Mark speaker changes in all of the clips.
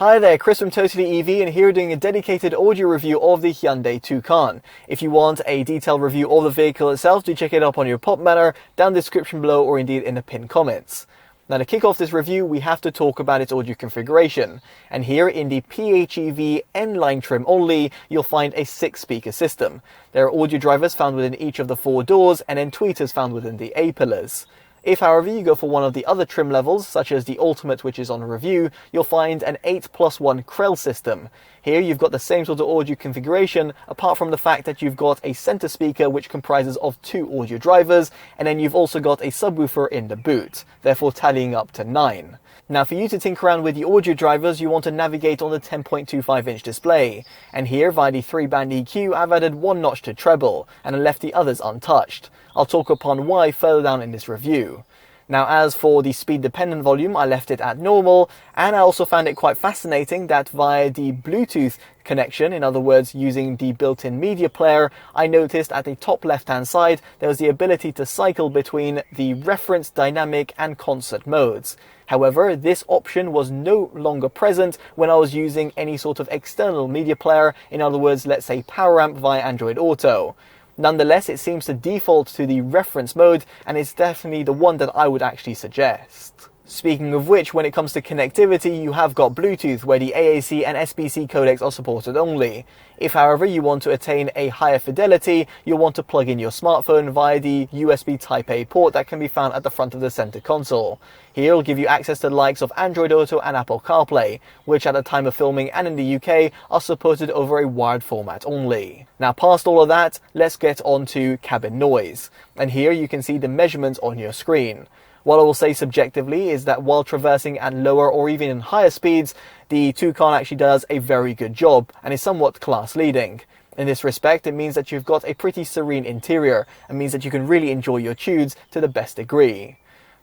Speaker 1: Hi there, Chris from TotallyEV, and here doing a dedicated audio review of the Hyundai Tucson. If you want a detailed review of the vehicle itself, do check it up on your pop banner, down the description below, or indeed in the pinned comments. Now to kick off this review, we have to talk about its audio configuration. And here in the PHEV N-Line trim only, you'll find a 6-speaker system. There are audio drivers found within each of the 4 doors, and then tweeters found within the A-pillars. If, however, you go for one of the other trim levels, such as the Ultimate, which is on review, you'll find an 8+1 Krell system. Here you've got the same sort of audio configuration, apart from the fact that you've got a center speaker which comprises of 2 audio drivers, and then you've also got a subwoofer in the boot, therefore tallying up to 9. Now for you to tinker around with the audio drivers, you want to navigate on the 10.25-inch display. And here, via the 3-band EQ, I've added 1 notch to treble, and I left the others untouched. I'll talk upon why further down in this review. Now as for the speed-dependent volume, I left it at normal, and I also found it quite fascinating that via the Bluetooth connection, in other words using the built-in media player, I noticed at the top left-hand side there was the ability to cycle between the reference, dynamic and concert modes. However, this option was no longer present when I was using any sort of external media player, in other words, let's say power amp via Android Auto. Nonetheless, it seems to default to the reference mode, and it's definitely the one that I would actually suggest. Speaking of which, when it comes to connectivity, you have got Bluetooth, where the AAC and SBC codecs are supported only. If, however, you want to attain a higher fidelity, you'll want to plug in your smartphone via the USB Type-A port that can be found at the front of the center console. Here it'll give you access to the likes of Android Auto and Apple CarPlay, which at the time of filming and in the UK are supported over a wired format only. Now past all of that, let's get on to cabin noise. And here you can see the measurements on your screen. What I will say subjectively is that while traversing at lower or even in higher speeds, the Tucson actually does a very good job and is somewhat class leading. In this respect, it means that you've got a pretty serene interior and means that you can really enjoy your tunes to the best degree.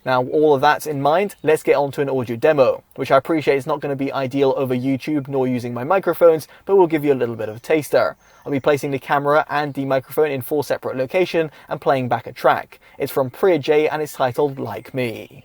Speaker 1: Now, all of that in mind, let's get on to an audio demo, which I appreciate is not going to be ideal over YouTube nor using my microphones, but will give you a little bit of a taster. I'll be placing the camera and the microphone in 4 separate locations and playing back a track. It's from Priya J and it's titled Like Me.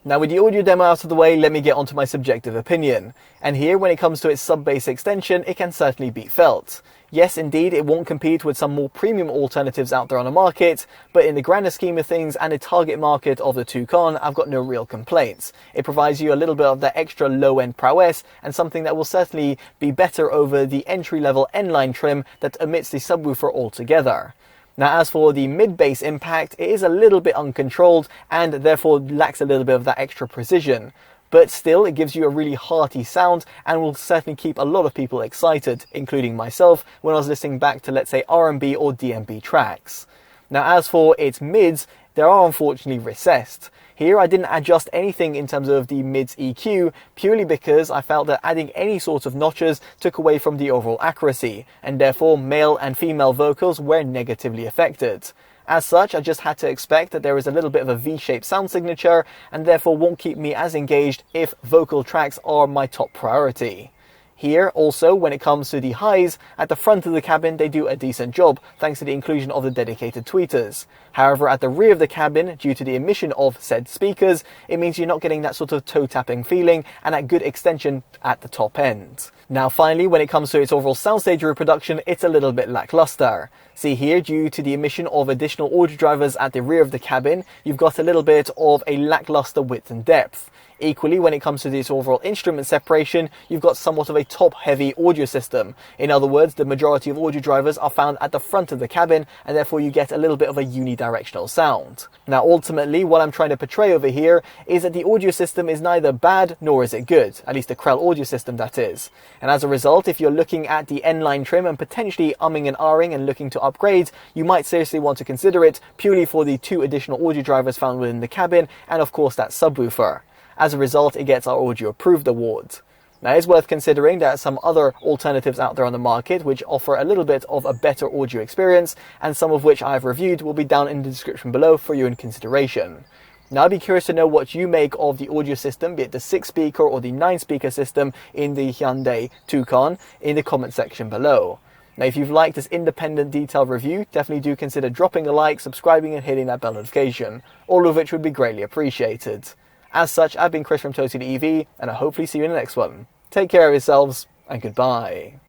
Speaker 1: Now with the audio demo out of the way, let me get onto my subjective opinion. And here, when it comes to its sub-bass extension, it can certainly be felt. Yes, indeed, it won't compete with some more premium alternatives out there on the market, but in the grander scheme of things and the target market of the Tucson, I've got no real complaints. It provides you a little bit of that extra low-end prowess and something that will certainly be better over the entry-level N-Line trim that omits the subwoofer altogether. Now as for the mid-bass impact, it is a little bit uncontrolled and therefore lacks a little bit of that extra precision. But still, it gives you a really hearty sound and will certainly keep a lot of people excited, including myself, when I was listening back to, let's say, R&B or DnB tracks. Now as for its mids, they are unfortunately recessed. Here I didn't adjust anything in terms of the mids EQ, purely because I felt that adding any sort of notches took away from the overall accuracy, and therefore male and female vocals were negatively affected. As such, I just had to expect that there is a little bit of a V-shaped sound signature, and therefore won't keep me as engaged if vocal tracks are my top priority. Here, also, when it comes to the highs, at the front of the cabin they do a decent job thanks to the inclusion of the dedicated tweeters. However, at the rear of the cabin, due to the emission of said speakers, it means you're not getting that sort of toe-tapping feeling and that good extension at the top end. Now finally, when it comes to its overall soundstage reproduction, it's a little bit lackluster. See here, due to the emission of additional audio drivers at the rear of the cabin, you've got a little bit of a lackluster width and depth. Equally, when it comes to this overall instrument separation, you've got somewhat of a top-heavy audio system. In other words, the majority of audio drivers are found at the front of the cabin, and therefore you get a little bit of a unidirectional sound. Now ultimately, what I'm trying to portray over here is that the audio system is neither bad nor is it good, at least the Krell audio system that is. And as a result, if you're looking at the N-line trim and potentially umming and ahhing and looking to upgrade, you might seriously want to consider it purely for the 2 additional audio drivers found within the cabin, and of course that subwoofer. As a result, it gets our Audio Approved award. Now it's worth considering there are some other alternatives out there on the market which offer a little bit of a better audio experience, and some of which I've reviewed will be down in the description below for you in consideration. Now I'd be curious to know what you make of the audio system, be it the 6-speaker or the 9-speaker system in the Hyundai Tucson, in the comment section below. Now if you've liked this independent detailed review, definitely do consider dropping a like, subscribing and hitting that bell notification, all of which would be greatly appreciated. As such, I've been Chris from TotallyEV, and I'll hopefully see you in the next one. Take care of yourselves, and goodbye.